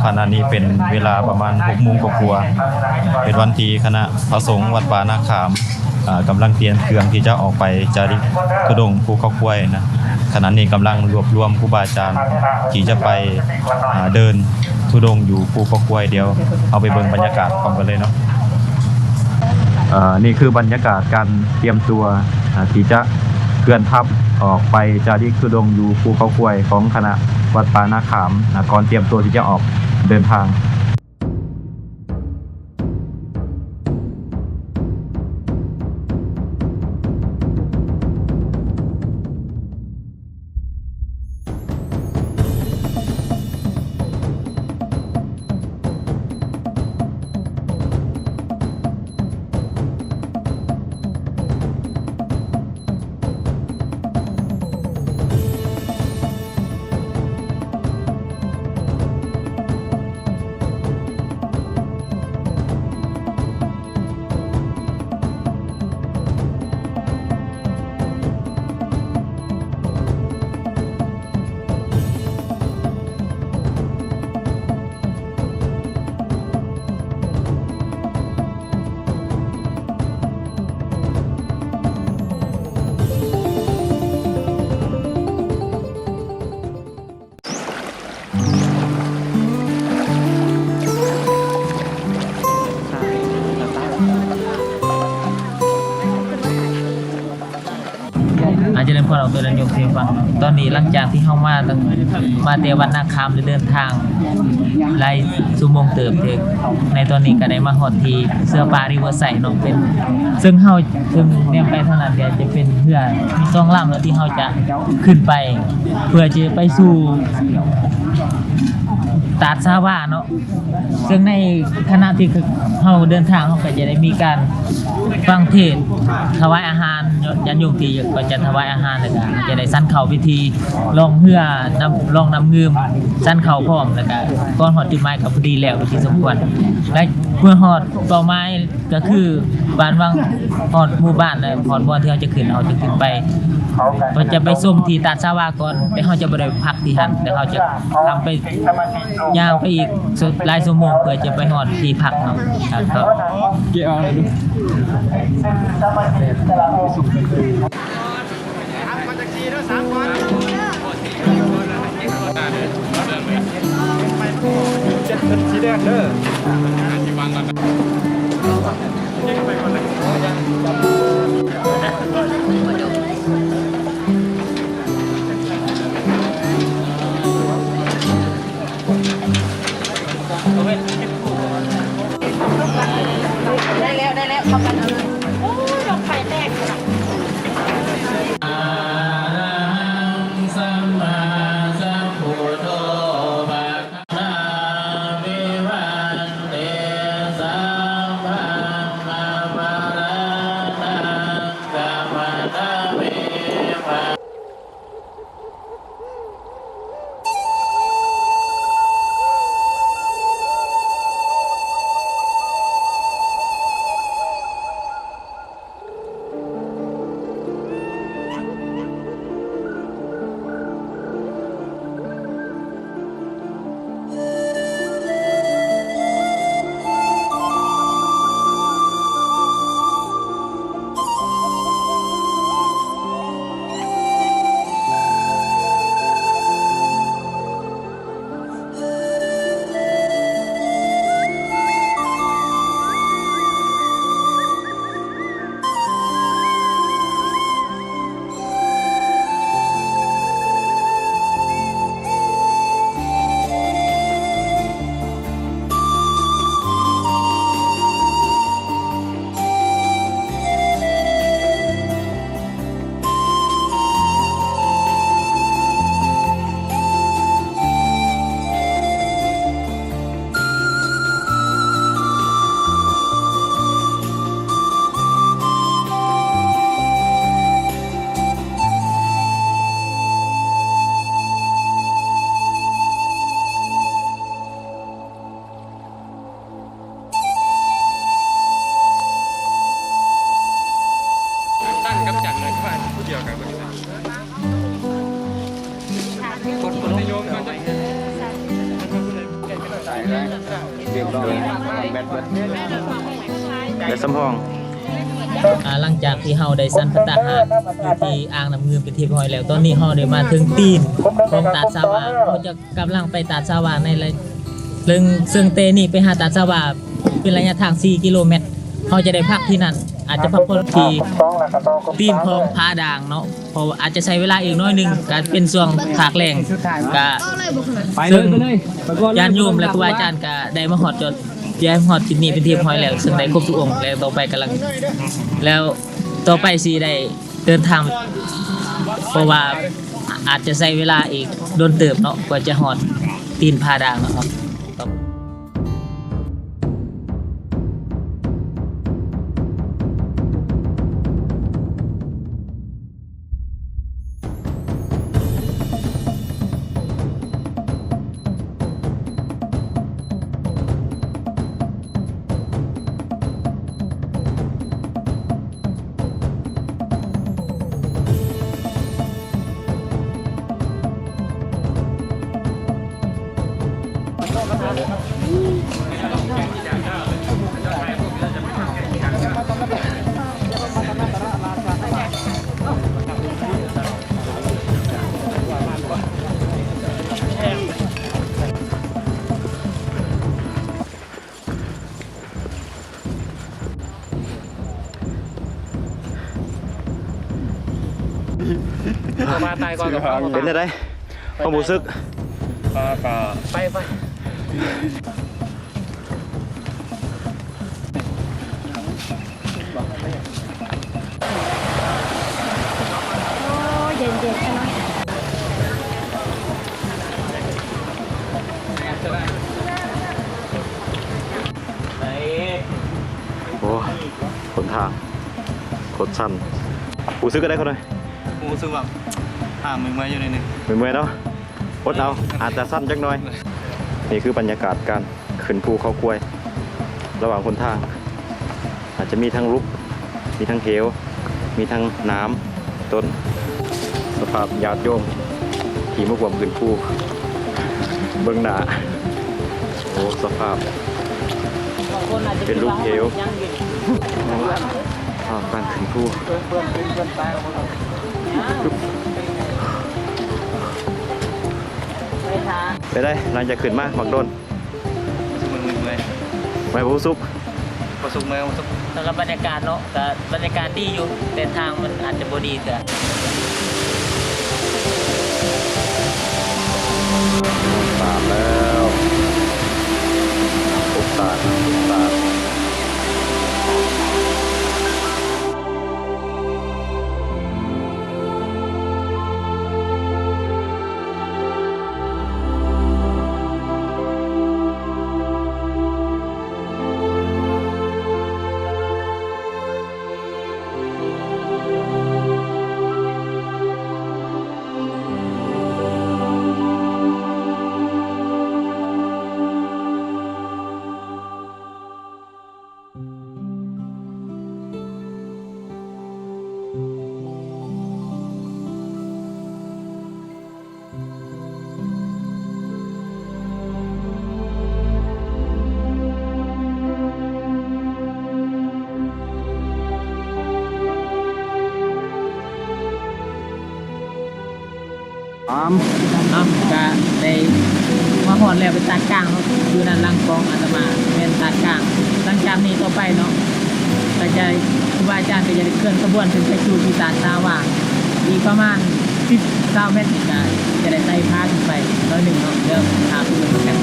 ขณะนี้เป็นเวลาประมาณ6 โมงกว่าๆเป็นวันที่คณะพระสงฆ์วัดป่านาขามกำลังเตรียมเครื่องที่จะออกไปจาริกธุดงค์ภูเขากล้วยนะขณะนี้กำลังรวบรวมครูบาอาจารย์ที่จะไปเดินธุดงค์อยู่ภูเขากล้วยเดียวเอาไปเบิ่งบรรยากาศพร้อมกันเลยเนาะนี่คือบรรยากาศการเตรียมตัวที่จะเคลื่อนทัพออกไปจาริกธุดงค์อยู่ภูเขากล้วยของคณะวัดป่านาขามก่อนเตรียมตัวที่จะออกเดินทางอาจจะเล่นพอเราตัวเล่นยกเทฟังตอนนี้หลังจากที่เข้ามาเตวันนาคามหรือเดินทางไล่สุโมงเติบเด็กในตอนนี้ก็ได้มาฮอดที่เสื้อปลาริเวอร์ไซด์เนาะเป็นซึ่งเฮาถึงเนี่ยไปเท่านั้นเดี๋ยวจะเป็นเพื่อมีสองลำแล้วที่เฮาจะขึ้นไปเพื่อจะไปสู่ตาดซาว่าเนาะซึ่งในขณะที่เฮาเดินทางเราก็จะได้มีการฟังเทศถวายอาหารยันโยมที่ก็จะถวายอาหารแล้วก็จะได้สั้นเข่าพิธีลองเพื่ลองนำเงืมสั้นเข่าพร้อมแล้วก็ก้อนหอดจุดไม้กับพอดีแล้วที่สมควรและเพื่อหอดเป้าไม้ก็คือบ้านวังหอดหมู่บ้านและหอดบ่อนที่เราจะขึ้นไปเราจะไปส้มที่ตาดซาวาก่อนแต่เขาจะไปพักที่หันแต่เขาจะทำไปยาวไปอีกหลายชั่วโมงเพื่อจะไปหอดที่พักเนาะครับเกี่ยวอะไรดูสีแดงเด้ได้แล้วทำกันเลยโอ้ยดอกไข่แตก ได้สำห้อง หลังจากที่เฮาได้สันพัตตาหารอยู่ที่อ่างน้ำเงินเป็นที่เรียบร้อยแล้วตอนนี้เฮาได้มาถึงตีนของตาดสาวาเราจะกำลังไปตาดสาวาในระเรื่องซึ่งเตนี่ไปหาตาดสาวาเป็นระยะทาง4กิโลเมตรเฮาจะได้พักที่นั่นอาจจะพักผ่อนที่ตีนของผาด่างเนาะเพราะว่าอาจจะใช้เวลาอีกน้อยหนึงก็เป็นช่วงภาคแรงก็ซึ่งญาติโยมและครูบาอาจารย์ก็ได้มาฮอดจนย้ายฮอดที่นี่เป็นที่เรียบร้อยแล้วซึ่งได้ครบทุกองค์แล้วต่อไปกำลังแล้วต่อไปสิได้เดินทางเพราะว่าอาจจะใช้เวลาอีกโดนเติบเนาะกว่าจะฮอดตีนผาด่างเนาะครับ มาตายก่อนกับ เป็นได้ความรู้สึก ไป โอ้เย็นๆใช่ไหม โอ้ขนทางโคตรสั้นรู้สึกก็ได้คนเลย รู้สึกแบบมึงมาอยู่ในนึง เมื่อยๆเนาะอดเอาอาจจะสั้นจักหน่อยนี่คือบรรยากาศการขึ้นภูเขากล้วย ระหว่างคนทาง อาจจะมีทั้งลุกมีทั้งเหวมีทั้งน้ำต้นสภาพญาติโยมขี่มะกวมขึ้นภูเบื้องหน้าโอ้สภาพเป็นลูกเหวการขึ้นภูไปได้หลังจากขึ้นมาบักโดน มึงเลย ไม่ผู้ซุป ประสบเมื่อประสบ สำหรับบรรยากาศเนาะแต่บรรยากาศดีอยู่แต่ทางมันอาจจะบ่ดีแต่ ตามแล้วปุ๊บตาดเนาะก็ได้มาฮอดแล้วไปตาดกลางเนาะอยู่นั่นหลังกองอาตมาแม่นตาดกลางหลังจากนี้ต่อไปเนาะก็จะครูบาอาจารย์ก็จะได้เคลื่อนขบวนถึงไปสู่ที่ตาดสาวาอีกประมาณ10-20เมตรก็จะได้ไต่พาขึ้นไปร้อยหนึ่งเนาะเดี๋ยวหาผู้นำกัน อ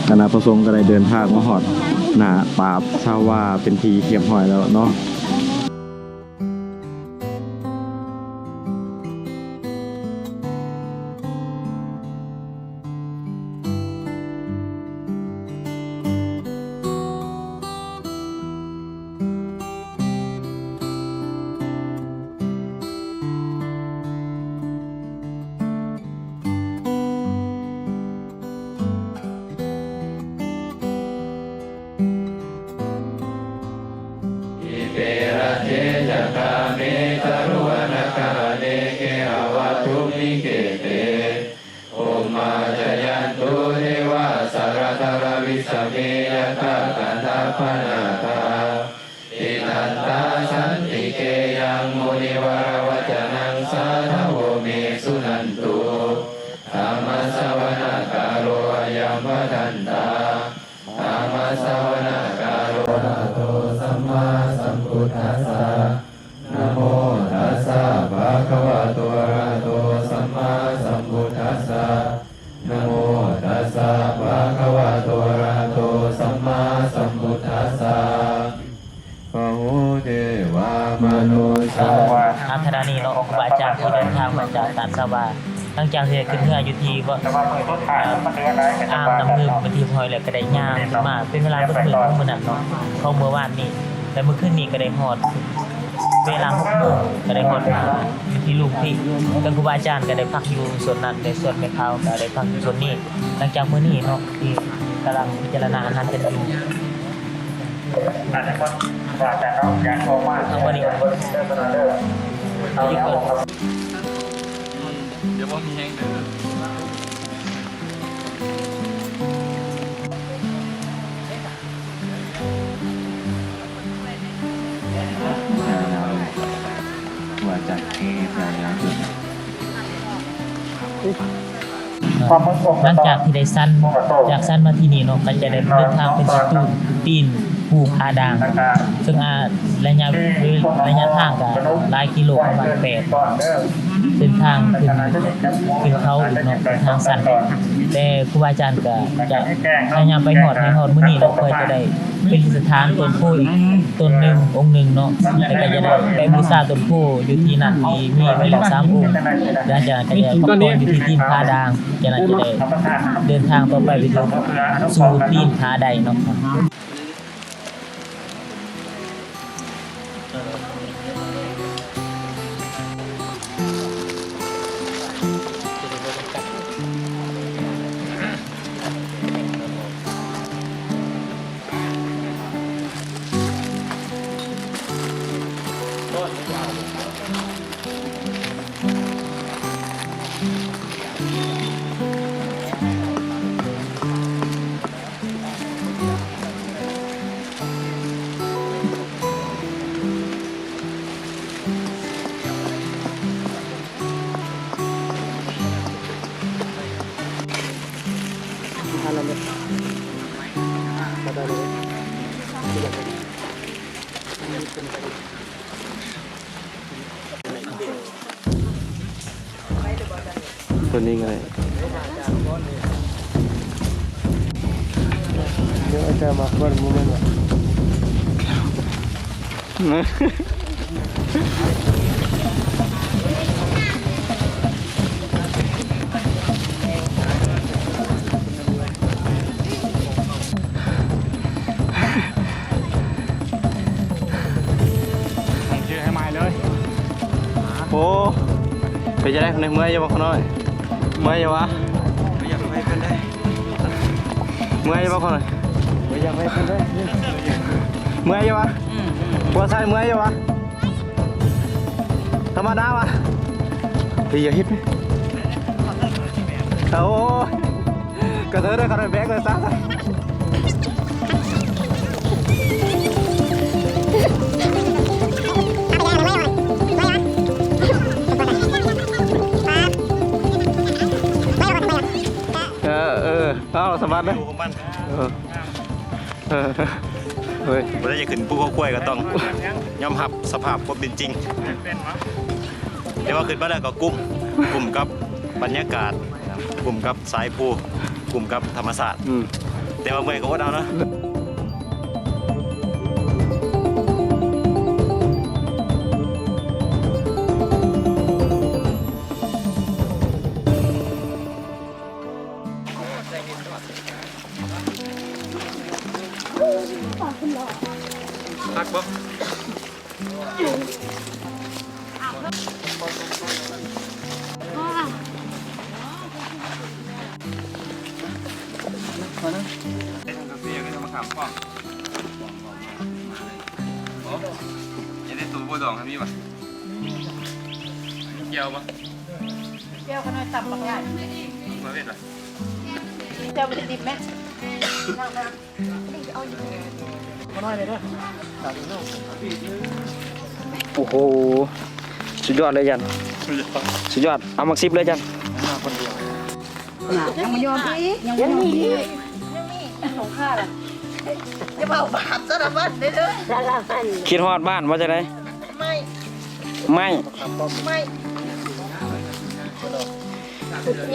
คณะประสงค์ก็ได้เดินทางมาฮอดหน้าปราบชาวว่าเป็นทีเรียบร้อยแล้วเนาะทางธนานีเนาะครูบาอาจารย์ที่เดินทางมาจากตานสวาหลังจากที่ขึ้นเรืออยู่ที่อ่างน้ำนึงเป็นที่พอยแล้วก็ได้ย่างขึ้นมาเป็นเวลามื้อมื้อนั้นเนาะเข้าเมื่อวานนี้แต่มื้อคืนนี้ก็ได้ฮอดเวลา 6 โมงก็ได้ฮอดอยู่ที่ลุงพี่ทางครูบาอาจารย์ก็ได้พักอยู่ส่วนนั้นในส่วนแม่เขาก็ได้พักอยู่ส่วนนี้หลังจากมื้อนี้เนาะที่กำลังพิจารณาอาหารกันอยู่ทั้งวันนี้เอาอีกคน เดี๋ยวว่ามีแห้งเด้อ ว่าจะเก็บรายงาน หลังจากที่ได้สั้นจากสั้นมาที่นี่เนาะก็จะได้เดินทางเป็นตีนภูผาด่างซึ่งระยะทางก็หลายกิโลประมาณ8เส้นทางขึ้นเขาอีกเนาะเป็นทางสั้นแต่ครูบาอาจารย์ก็จะพยายามไปฮอดมื้อนี้แล้วค่อยจะได้เป็นสถานต้นโพอีกต้นหนึงองค์หนึงเนาะแล้วก็จะได้ไปบูชาต้นโพอยู่ที่นั่นมีไว้แล้ว3องค์หลังจากนั้นก็จะประกอบอยู่ที่ตีนผาด่างจากนั้นจะได้เดินทางต่อไปไปถึงสู่ตีนผาใดเนาะตัวนี้ไงเดี๋ยวอาจารย์มาเปิดมุมนั้นชื่อให้ไม้เลย โอ้ไปจะได้คนในเมื่อยยังบ่คนน้อยเมื่อยยังวะ ไม่อยากไปกันได้ เมื่อยยังบ่คนน้อย ไม่อยากไปกันได้ เมื่อยยังวะหัวใส่เมื่อยยังวะธรรมดาวะพี่อย่าฮิตไหมโอ้กระเทยได้กระเทยแบกเลยซะเอาสบายไหมเฮ้ยเวลาจะขึ้นภูเขาควายก็ต้องยอมรับสภาพความเป็นจริงเดี๋ยวว่าขึ้นมาแล้วก็กุ้มกับบรรยากาศกุ้มกับสายภู กลุ่มกับธรรมศาสตร์แต่ว่าเมื่อยก็อดเอาเนาะพักบ่ ยังได้ตัวบัวดองครับพี่ป่ะเกี่ยวป่ะ เจียวขนาดต่ำบางอย่าง มาเวทป่ะ เจียวมันจะดิบไหม โอ้โหสุดยอดเลยจันสุดยอดเอามักซิบเลยจัน ยังไม่ยอมพี่ยังมีของข้าล่ะจะเบาบาปสารพัดเลยเด้อ คิดฮอดบ้านว่าจะได้ ไม่ ไม่ ไม่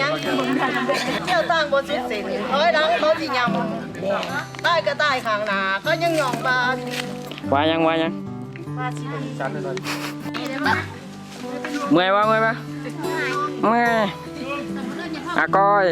ยังเที่ยวตั้งบนสินสินเฮ้ยดังเขาสิยำใต้ก็ใต้ข้างหน้าก็ยังหย่องบา ว่ายัง บาชิลี เมื่อยปะเมื่อยอากอย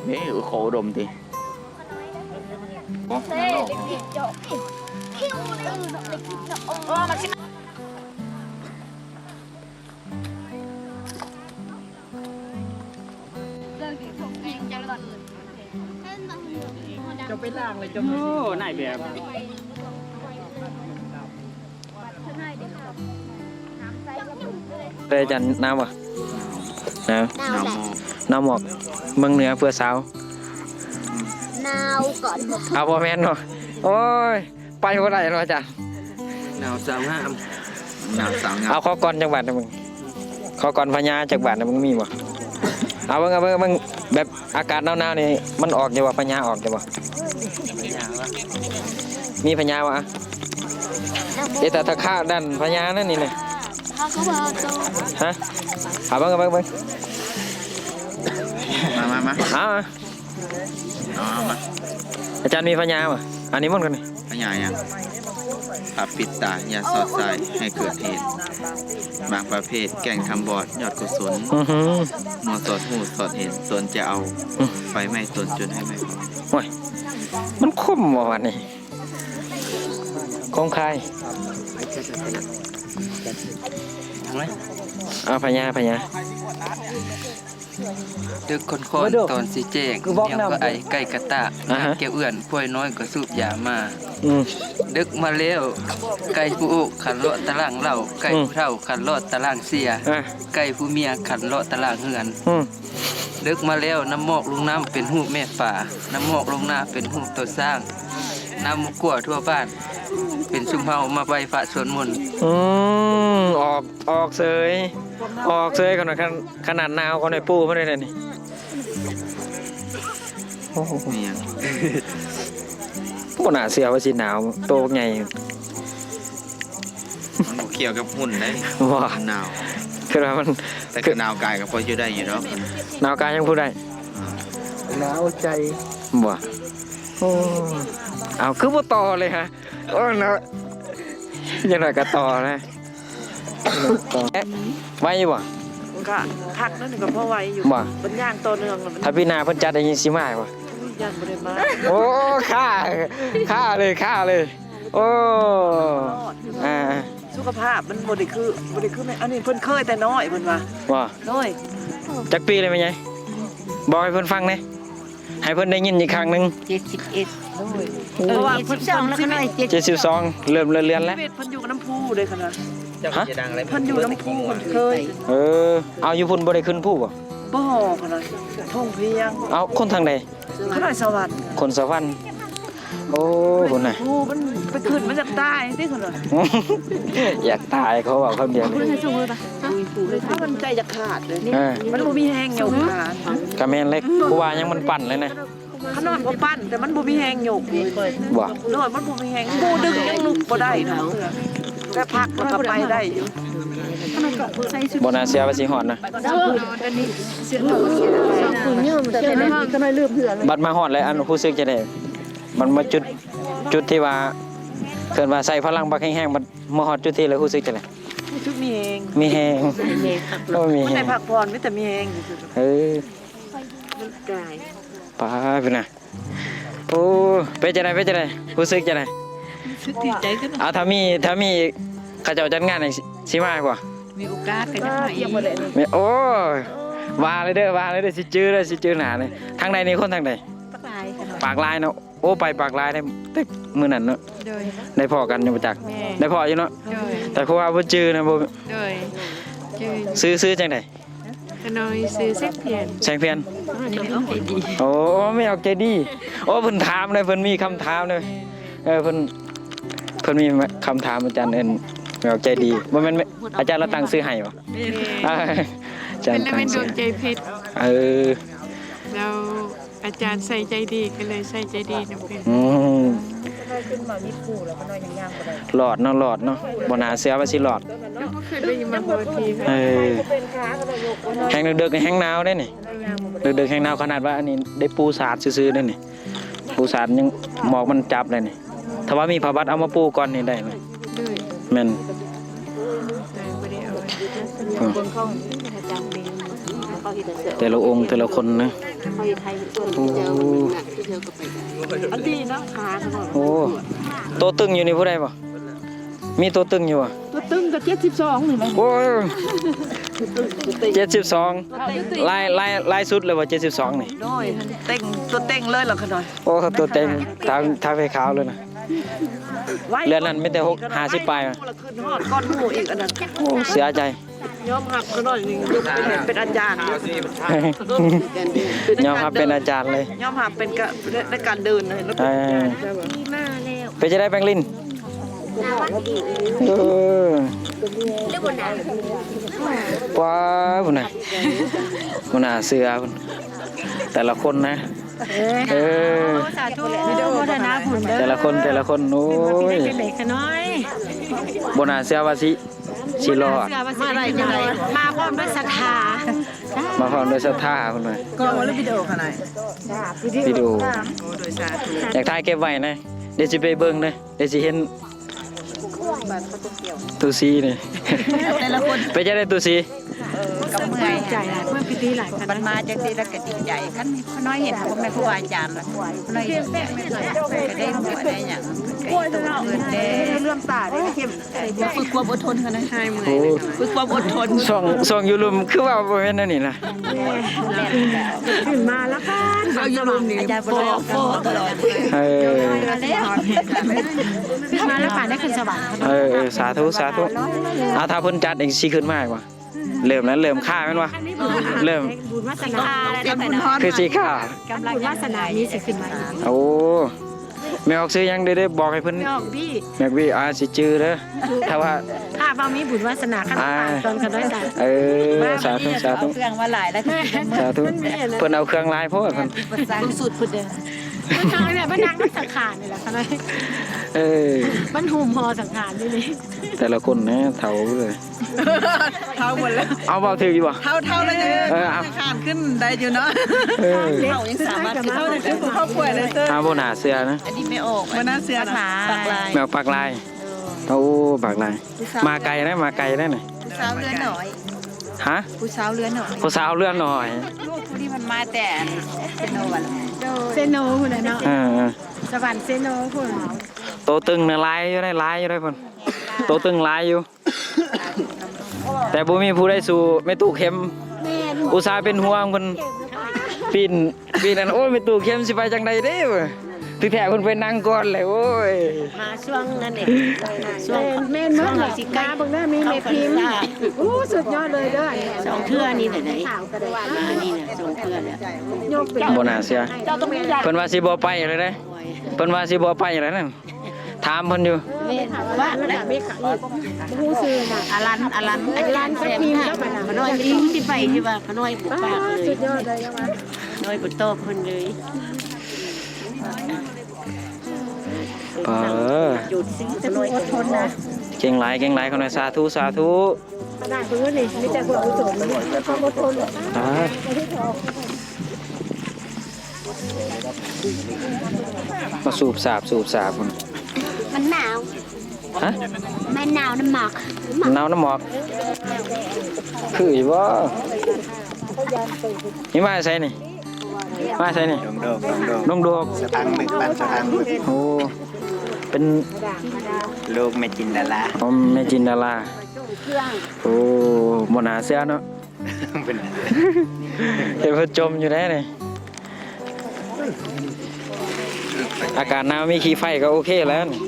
นี่โคดมที เต้เด็กผิดเจาะผิดคิวเลยเด็กผิดเจาะอ๋อมันสิเลิกถูกเองจะหล่อนจะไปล่างเลยจะ โอ้นายแบบ เลยจันน้ำวะน้ำหมอกเมืองเหนือเพื่อสาว น้ nào còn เอาบ่แม่นเนาะโอ้ยไปบ่ได้เนาะอาจารย์ หนาวสาวงามหนาวสาวงาม เอาขอก่อนจังหวัดนะมึงขอก่อนพญาจังหวัดนะมึงมีบ่เอาเบิ่งแบบอากาศหนาวๆนี่มันออกอยู่บ่พญาออกอยู่บ่มีพญาวะแต่ถ้าข้าดันพญานั่นนี่เลยฮะเอาเบิ่งมา เอามา มา อาจารย์มีพญาบ่อันนี้มันกันนี่ พญายังขับปิดตาอย่าสอดสายให้เกิดเหตุบางประเภทแก่งคำบอดยอดกุศล มัวสอดหูสอดเห็นตนจะเอาไฟไหม้ตนจนให้ไหม้พอ โอ้ยมันคมบ่วันนี้คงคายเอาพญา ดึกคนตอนสิแจ้งเดียวก็ไอไก่กระตะแก้วเอื้อนป่วยน้อยก็สูบยามาดึกมาแล้วไก่ผู้อุขันเลาะตารางเหล่าไก่ผู้เฒ่าขันเลาะตารางเสียไก่ผู้เมียขันเลาะตารางเฮือนดึกมาแล้วน้ำหมอกลงน้ำเป็นหูแม่ป่าน้ำหมอกลงหน้าเป็นหูตัวสร้างน้ำมุกกัวทั่วบ้านเป็นชุมเฮามาใบฝะสวนมนต์ ออกเสยขนาดหนาวก็ในปูไม่ได้เลยนี่โอ้โห นี่ยัง พวกหนาเสียว่าสิหนาวโตใหญ่ มันบ่เกี่ยวกับหุ่นได้ ว้า หนาว คือว่ามัน แต่ก็หนาวกายก็พออยู่ได้อยู่เนาะ หนาวกายยังพูดได้ หนาวใจ บ่โอ้เอาคือบ่ต่อเลยฮะโอ้หนาวยังไงก็ต่อนะไว้อยู่บ่ ก็คักนั่นก็พอไหวอยู่ บ่ เป็นย่างตัวเนืองแล้วมัน ถ้าพี่นาเพิ่นจัดได้ยินสิมาบ่ ย่างบ่ได้มา โอ้ฆ่าเลยโอ้อ่า สุขภาพมันบ่ได้คือแม่อันนี้เพิ่นเคยแต่น้อยเพิ่นว่า ว่า น้อย จักปีเลยไหมยายบอกให้เพิ่นฟังหน่อยให้เพิ่นได้ยินอีกครั้งหนึง เพราะว่าเพิ่น2แล้วก็น้อย72เริ่มเรียนแล้ว เพิ่นอยู่กับน้ำพุเลยค่ะนะ ฮะ เพิ่นอยู่น้ำพุเพิ่นเคย เอาอยู่พุ่นบ่ได้ขึ้นผู้บ่ บ่ค่ะนะท่องเพียง เอาคนทางใด ขนาดสวรรค์ คนสวรรค์โอ้พุ่นน่ะ ผู้มันไปขึ้นมาจากใต้ที่ค่ะนะ อยากตายเขาบอกคำเดียว ถ้ามันใจจะขาดเลย มัน บ่มีแห้งโยกขาด กะแม่นเล็กผู้ว่ายังมันปั่นเลยนะ ขนาดบ่ปั้นแต่มันบ่มีแห้งโยกนี่ บ่ น้อยมันบ่มีแห้งผู้ดึงยังลุกบ่ได้นะแต่พักมันก็ไปได้อยู่ บ่น่าเสียว่าสิฮอดนะบัดมาฮอดแล้วอันรู้สึกจะได้มันมาจุดที่ว่าเกิดว่าใส่พลังบักแห้งๆมันมาฮอดจุดที่แล้วรู้สึกจะได้ ชุดมีแห้ง มีแห้งโอ้มี มัน แห้ ได้ ง พักผ่อนมีแต่มีแห้งอยู่ มันกาย ป้าพี่น่ะโอ้เป็นจังได๋รู้สึกจังได๋ ดีใจขึ้น เอาถ้ามีเขาเจ้าจัดงานให้สิมาบ่ มีโอกาสก็จะมา โอ้ยว่าเลยเด้อสิจื้อหน้าเลยทางใดนี่คนทางใดปากลายเนาะโอ้ไปปากลายได้แต่มื้อนั้นเนาะได้พอกันอยู่ประจักษ์ได้พออยู่เนาะแต่เพราะว่าบ่จื้อนะบ่ โดยจือ ซื้อจังได๋ ขนอยซื้อเซ็กเพียน แสงเพียน อันนี้เอาไปดี โอ้ไม่ออกใจดีโอ้เพิ่นถามเลยเพิ่นมีคำถามเลยเพิ่นมีคำถามอาจารย์เอิ้นไม่ออกใจดีบ่แม่นอาจารย์เราตั้งชื่อให้บ่อาจาร เป็น ย์ แล้ว ตั้ เป็ ง นด ชื่ ว อง ใจเพชร เราอาจารย์ใส่ใจดีก็เลยใส่ใจดีนะเพื่อน ขึ้นมามีผู้แล้วก็น้อยย่างๆบ่ได้ หลอดเนาะบ่น่าเชื่อว่าสิหลอด แล้วก็เคยได้ยินมาพอทีค่ะ เป็นขาก็ได้ยกบ่น้อย แห้งดึกๆนี่แห้งหนาวได้นี่ดึกๆแห้งหนาวขนาดว่าอันนี้ได้ปูสาดซื่อๆได้นี่ปูสาดยังหมอกมันจับเลยนี่ถ้าว่ามีผ้าบัดเอามาปูก่อนนี่ได้ไหม ด้วย แม่น แต่ไม่ได้เอาไว้ แต่ละองค์แต่ละคนนะโอ้ อันดีนะขาก็น้อย โหโตตึงอยู่นี่ผู้ใดบ่มีโตตึงอยู่บ่ ตัวตึงก็72นี่แหละ โอ้ย72ลายสุดเลยบ่72นี่ น้อยเต็งตัวเต็งเลยล่ะค่ะน้อย โอ้ตัวเต็งทางไฟขาวเลยนะเรือนนั้นไม่แต่50ปลายมา ขึ้นฮอดก้อนหมู่อีกอันนั้น โอ้เสียใจ ยอมรับก็หน่อยนึงเป็นอาจารย์ ยอมรับเป็นอาจารย์เลย ยอมรับเป็นในการเดินเลยแล้ว เออไปจะได้แบงลินว้าวพุ่นน่ะพุ่นน่ะเสือพุ่นแต่ละคนนะสาธุโมทนาผุนเด้อ แต่ละคนโอ้ย เป็นเด็กน้อย บน่าเสือว่าสิรอด มาอะไรจังไดมาพร้อมด้วยศรัทธา มาพร้อมด้วยศรัทธาพุ่นน่ะ ก็มาเล่นวิดีโอขนาด วิดีโอ โดยสาธุ อยากถ่ายเก็บไว้นะเดี๋ยวสิไปเบิ่งนะเดี๋ยวสิเห็นตูซีนี่ แต่ละคน ไปจะได้ตูซี ก็เมื่อยใจเมื่อปีที่หลายมันมาจังซี่แล้วก็ดีใจคันน้อยเห็นพ่อแม่ครูอาจารย์ล่ะน้อยเห็นก็ได้รู้ว่าได้หยังก็ตัวเงินเด้เรื่องตาได้เข้มฝึกความอดทนกันนะให้มื้อฝึกความอดทน ส่องอยู่ลุมคือว่าบ่แม่นอันนี่ล่ะ ขึ้นมาแล้วกันเอาอยู่ลมนี่อาจารย์โฟตลอด เออ มาแล้วป่านได้ขึ้นสวรรค์ สาธุเอาถ้าเพิ่นจัดเองสิขึ้นมาอีกว่าเริ่มแล้วเริ่มค่าแม่นวะเริ่ม บุญวาสนาแล้วแต่ คือสิค่าก ำลังวาสนานี้สิขึ้นมา โอ้แม่ออกซื้อยังได้บอกให้เพิ่น ยอกพี่ แม่กวีสิจื้อเด้อถ้าว่า ถ้าบ่มีบุญวาสนาขั้นตอนกันด้วยกัน สาธุ เครื่องมาหลายแล้ว สาธุเพิ่นเอาเครื่องลายเพราะว่าเพิ่น สุดพุดเด้อทางเนี่ยมันนั่งสังขารนี่แหละค่ะมันหุ่มพอสังขารนี่นี่ แต่ละคนนะเฒ่าเลย เท่าหมดแล้ว เอาเบาถืออยู่บ่ เท่าเลยจะขานขึ้นได้อยู่เนาะเท่ายังสามารถขึ้นเท่าเลยคือครอบครัวเลยเต้อ บ่หน้าเสือนะ อันนี้ไม่ออกวันน่าเสือนะปากลาย แมวปากลายโอ้ปากลายมาไกลนะมาไกลนะนี่ ผู้สาวเรือหน่อย ฮะ ผู้สาวเรือหน่อย ผู้สาวเลื่อนหน่อย ลูกผู้ที่มันมาแต่เซโนวันเซโนพุ่นน่ะเนาะสวรรค์เซโนพุ่น โตตึงนะลายอยู่ได้พุ่นโตตึงลายอยู่ แต่บ่มีผู้ใดสู้ไม่ตู้เข็มอุตส่าห์เป็นห่วงเพิ่นปีนนั่นโอ้ยไม่ตู้เข็มสิไปจังไดเด้อที่แท้เพิ่นไปนั่งก่อนเลยโอ้ย มาช่วงนั้นเองช่วงแม่นมื้อสิกาเบิ่งได้มีแม่พิมพ์อู้สุดยอดเลยเด้อสองเทื่อนี่แหละนี่มานี่น่ะสองเทื่อแล้วยกเป็น บ่น่าเสียเพิ่นว่าสิบ่ไปเลยเด้เพิ่นว่าสิบ่ไปเลยนั่นถามเพิ่นอยู่ ว่าแล้วมีขายผู้ซื้อน่ะอลันอาจารย์แซมค่ะขน้อยมีที่ไปที่ว่าขน้อยบุกปากเลยสุดยอดเลยว่าน้อยบุโตคนเลย หยุดสิจะอดทนนะ เก่งหลายคนสาธุขนาดพื้นนี่มีแต่ความอดทนจะต้องอดทนมาสูบสาบคน มันหนาว ฮะ มันหนาวน้ำหมอก น้ำหมอกคืออีบ่นี่มาใส่นี่มาใส่นี่ดงโดกสตังนึกปันสตังโอ้เป็นลูกแม่จินดาราแม่จินดาราโอ้บ่น่าเสียเนาะเป็นเพิ่นจมอยู่แน่นี่อากาศหนาวมีขี้ไฟก็โอเคแล้วนี่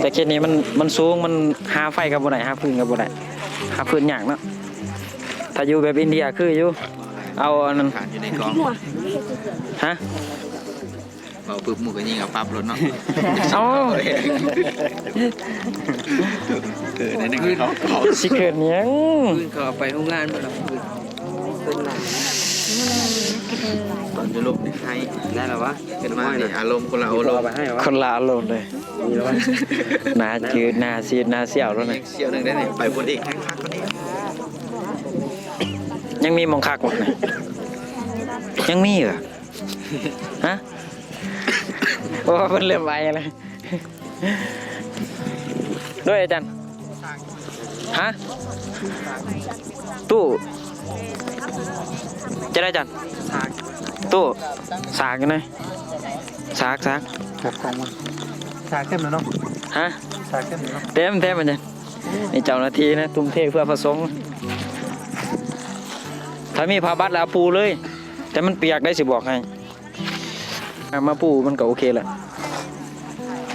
แต่แค่นี้มันสูงมันหาไฟกับบ่ได้หาพื้นกับบ่ได้หาพื้นยากเนาะถ้าอยู่แบบอินเดียคืออยู่เอาอันนั้น ผ่านอยู่ในกอง ฮะ เอาปึ๊บหมู่ก็ยิงเอาปั๊บรถเนาะ เอา ในนึงเขา สิเกิดหยัง พื้นก็เอาไปโรงงานบ่ล่ะพื้น ตอนจะลบในไทย ได้แล้ววะ เป็นมาเนี่ยอารมณ์คนละอารมณ์ คนละอารมณ์เลยหน้าจืดหน้าซีดหน้าเสี่ยวแล้วนะ เสี่ยวหนึ่งได้เนี่ยไปบนอีกทั้งคักคนนี้ ยังมีหมองคักบ่นะยังมีเหรอฮะโอ้เพิ่นเริ่มไปเลยด้วยอาจารย์ฮะตู้จะได้อาจารย์ตู้สากยังไงสากครับของมันสากเต็มแล้วเนาะ ฮะ สากเต็มแล้วเนาะ เต็มอาจารย์นี่เจ้าหน้าที่นะทุ่มเทเพื่อประสงค์ถ้ามีผ้าบัดแล้วปูเลยแต่มันเปียกได้สิบอกให้มาปูมันก็โอเคแหละ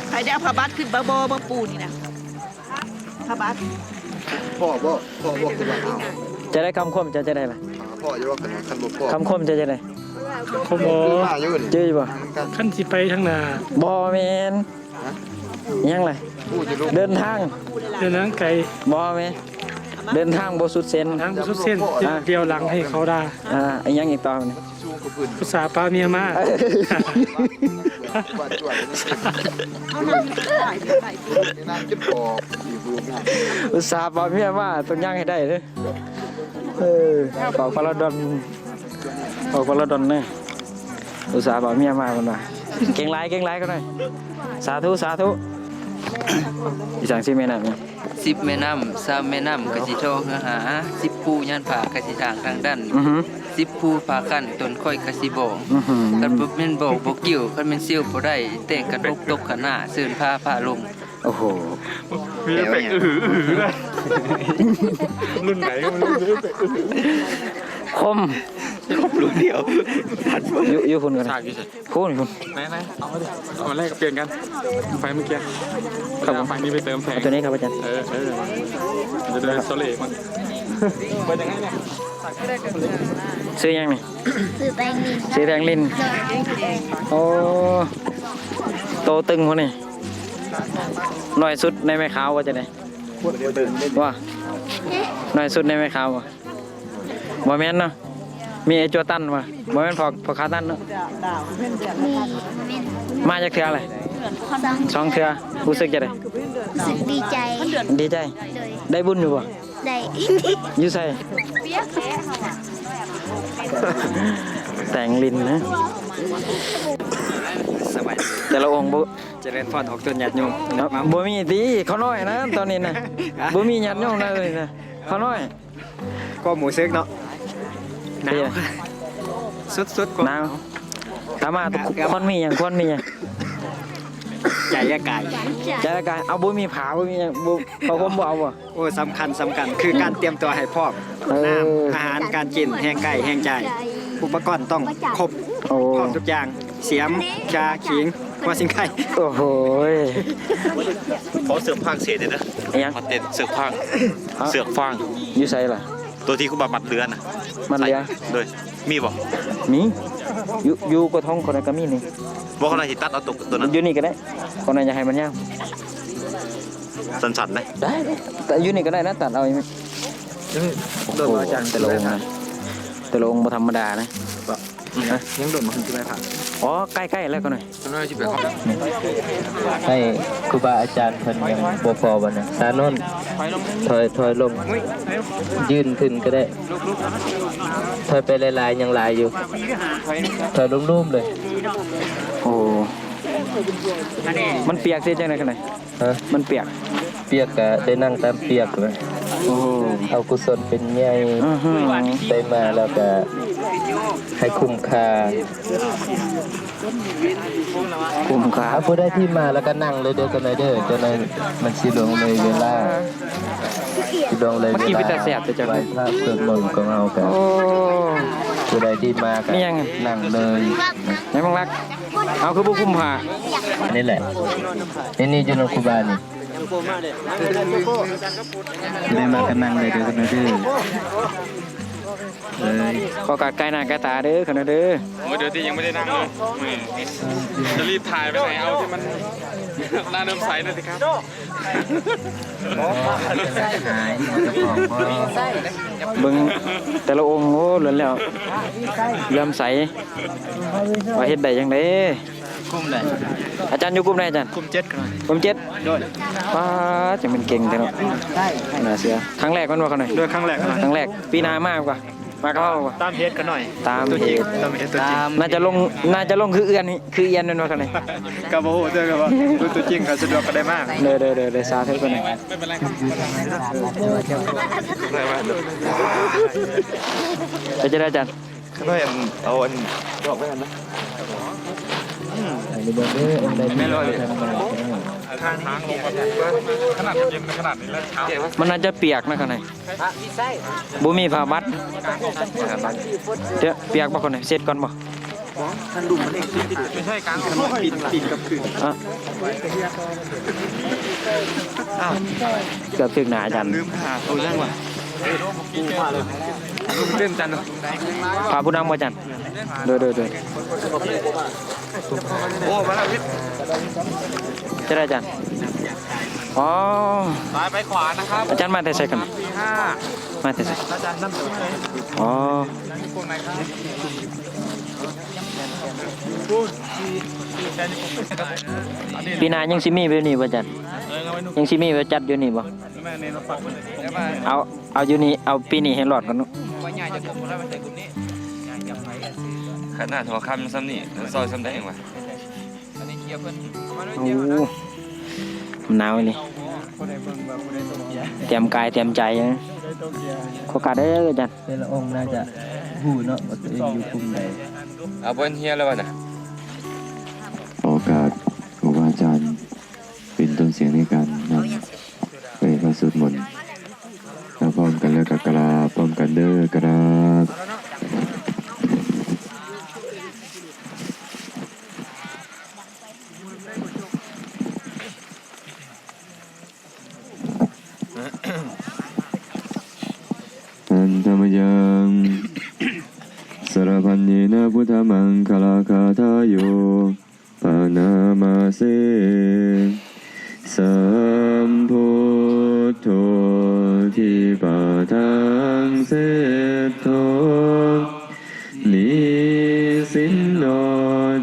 ใครได้ผ้าบัตรขึ้นบาโบมาปูนี่นะผ้าบัตร พ่อบอกคือว่าเอา จะได้คำคมจะได้ล่ะ พ่อจะว่าคันบ่พ่อ คำคมจะได้ เขาบอ มาอยู่นี่ จื้อบ่ ขั้นสิไปทางหน้า บ่แม่นยังไง พูดจะรู้ เดินทาง เดินทางไกล บ่แม่นเดินทางบ่สุดเส้น ทางสุดเส้นเดียวหลังให้เขาด่า อีกยังอีกต่อนี่ ชูกับพื้น ภาษาป้าเมียมา บ้านจวดนี่นั่งจุดออกอยู่บูม อุตส่าห์บอกเมียว่าต้องย่างให้ได้เด้อบอกพลดอนบอกพลดอนเนี่ยอุตส่าห์บอกเมียมามันว่าเก่งไรก็ได้สาธุอีสังสิแม่นั่นเนี่ย 10แม่น้ำ3แม่น้ำก็สิโทรหา10ผู้ย่านผากสิทางทางด้าน10ผู้พากันตนค่อยกสิบอกกันบ่แม่นบอกบ่เกี่ยวคันแม่นซิ่วบ่ได้แต่งกันตกตกขนาเสื่นพาลง โอ้โห มีเป็กเลยรุ่นไหนก็ไม่รู้เป็ก คม รุ่นเดียว อยู่คุณกันคุณ ไหนเอามาแลกกับเปลี่ยนกันไฟเมื่อกี้ครับไฟนี้ไปเติมแพง ตัวนี้ครับอาจารย์ จะเดินโซเล่มันไปยังไงเนี่ย ซื้อยังนี่ ซื้อแตงลิน ซื้อแตงลินโอ้โตตึงคนนี่หน่อยสุดในแม่ขาวว่าจะไหนว่าหน่อยสุดในแม่ขาวว่าบ่แม่นเนาะมีไอ้จัวตันว่ะบ่แม่นพอขาตันเนาะ มี มาจากเทืออะไรสองเทือรู้สึกจะได้ รู้สึกดีใจ ดีใจ เลย ได้บุญอยู่บ่ ได้ อยู่ใส่แต่งลินนะแต่ละองค์บ่ เจริญพรออกตัวหยาดโยม บ่มีตีเขาน้อยนะตอนนี้นะบ่มีญาติโยมนะเลยนะเขาน้อย ก็หมูซึกเนาะหนาวสุดๆก็ หนาวถามมาทุกคนมีหยังคนมีหยัง ใจอากาศ ใจละกันเอาบ่มีผาบ่มีหยังบ่เขาคมบ่เอาบ่ โอ้สำคัญคือการเตรียมตัวให้พร้อมน้ำอาหารการกินแห้งไก่แห้งใจอุปกรณ์ต้องครบ โอ้ พร้อมทุกอย่างเสียมชาขิงหัวสิงไข่ โอ้โห เขาเสือกฟางเศษเลยนะ อิหยัง คอนเทนต์เสือกฟางเสือกฟาง อยู่ไสล่ะ ตัวที่คุณบามัดเรือนน่ะ มันเหลือ เลยมีบ่ มีอยู่กระท้องคนนั้นก็มีนี่ บ่เขาไหนสิตัดเอาตัวนั้น อยู่นี่ก็ได้คนนั้นจะให้มันยาว สั่นๆเลย ได้แต่อยู่นี่ก็ได้นะตัดเอาอีกไหมโอ้โหแต่ละองค์นะแต่ละองค์บ่ธรรมดานะ ยังโดนมันที่ไม่ผ่าน อ๋อใกล้ๆแล้วก็หน่อย ให้ครูบาอาจารย์เพิ่นยังบ่พอบ่นะสานนท์ถอยลงยืนขึ้นก็ได้ถอยไปหลายๆยังหลายอยู่ถอยลุ่มๆเลย โอ้มันเปียกสิจังได๋กันน่ะ ฮะ มันเปียก เปียกก็ได้นั่งตามเปียกเลย โอ้โห เอากุศลเป็นใหญ่ อื้อหือ ได้มาแล้วก็ให้คุ้มค่า คุ้มค่า ถ้าผู้ได้ที่มาแล้วก็นั่งเลยเด้อกันเลยเด้อจนนั้นมันสิลงเลยเวลาสิลงเลยเวลา เมื่อกี้พี่ตาแสบแต่จัง ไหว้พระเพิ่นมนต์ของเฮากัน โอ้ ผู้ใดที่มาก็ มียังไง นั่งเลย ไหนบังรักเอาคือบ่คุ้มค่า อันนี้แหละนี่อยู่ในครูบานี่ได้มากันนั่งเลยเด้อกันเลยเด้อเลย ขอกาดไกลหน้าไกลตาเด้อคั่นน่ะเด้อ โอ้เดี๋ยวที่ยังไม่ได้นั่งเลยจะรีบถ่ายไปไหนเอาที่มันน่าเริ่มใสหน่อยสิครับ หายเจ้าของบ่ เบิ่งแต่ละองค์โอ้เหลือแล้วเริ่มใสว่าเฮ็ดได้จังได๋ กุ้มเลย อาจารย์อยู่กลุ่มไหนอาจารย์ กุ้ม7กันหน่อย กลุ่ม7 ด้วย ป้าจังเป็นเก่งแต่เนาะน่าเสือครั้งแรกมันว่าเขาหน่อย ด้วยครั้งแรกกันหน่อย ครั้งแรกปีหน้ามากกว่ามาก็เอากว่า ตามเพจกันหน่อย ตาม ตัว เพ จริง จ ตามเพจตัวจริง น่าจะลงคือเอือนนี่คือเอียนนั่นว่าเขาหน่อย กับโอ้โหเจอกับว่าดูตัวจริงก็สะดวกก็ได้มาก เด้อสาธุกันหน่อย ไม่เป็นไรครับ ไปจะได้อาจารย์ เขาได้เอาอันดอกไว้กันนะ อันนี้บ่เด้ออันใดที่มาทำมา ทางลงขนาดเย็นขนาดนี้แล้วเช้า มันน่าจะเปียกนะเขาหน่อยบ่มีผ้าบัดเดี๋ยวเปียกบ่เขาหน่อยเสร็จก่อนบ่ ท่านลุงมันเองไม่ใช่การปิดกับคืน เกือบถึงหนาอาจารย์ ลืมหาตัวยังวะ กูพาเลย ลืมเต้นจันเนาะ พาผู้นำมาอาจารย์โดย โอ้มาแล้วพี่ จะได้อาจารย์อ๋อ ซ้ายไปขวานะครับ อาจารย์มาแต่ใส่กัน 5 มาแต่ใส่ อาจารย์นั่นเลย อ๋อ พวกไหนครับ ปีหน้ายังสิมีไว้นี่บ่อาจารย์ยังสิมีไว้จัดอยู่นี่บ่เอาอยู่นี่เอาปีนี้ให้รอดก่อนเนาะ ขนาดหัวคำซ้ำนี่ซอยซ้ำได้ยังวะ โอ้หนาวนี่เตรียมกายเตรียมใจนะขอกาสได้ออาจารย์ แต่ละองค์น่าจะหูเนาะว่าตัวเองอยู่กลุ่มไหน เอาบนเฮียแล้ววะนะ โอกาสครูบาอาจารย์เป็นต้นเสียงในการนำไปพระสวดมนต์แล้วพร้อมกันแล้วก็กราบพร้อมกันเด้อกราบอันธรรมยังสารพันเยนะพุทธมังคลาคาทายโยปานามาเสสัมพุทโธทิปาทังเสโธนิสินโน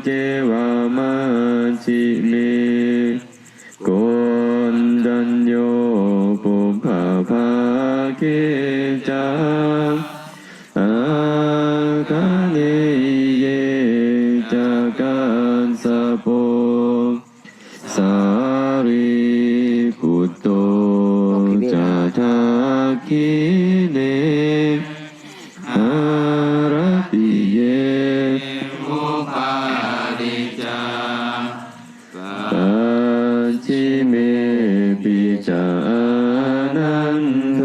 เจวามาจิเมโกนดัญโยปุพพาภาเกจาอาคาเนเยจาการสะโปสารีปุตโตจาทาคิเนอาราปิเยอุปาดิจาปัจฉิเมปิจานันโท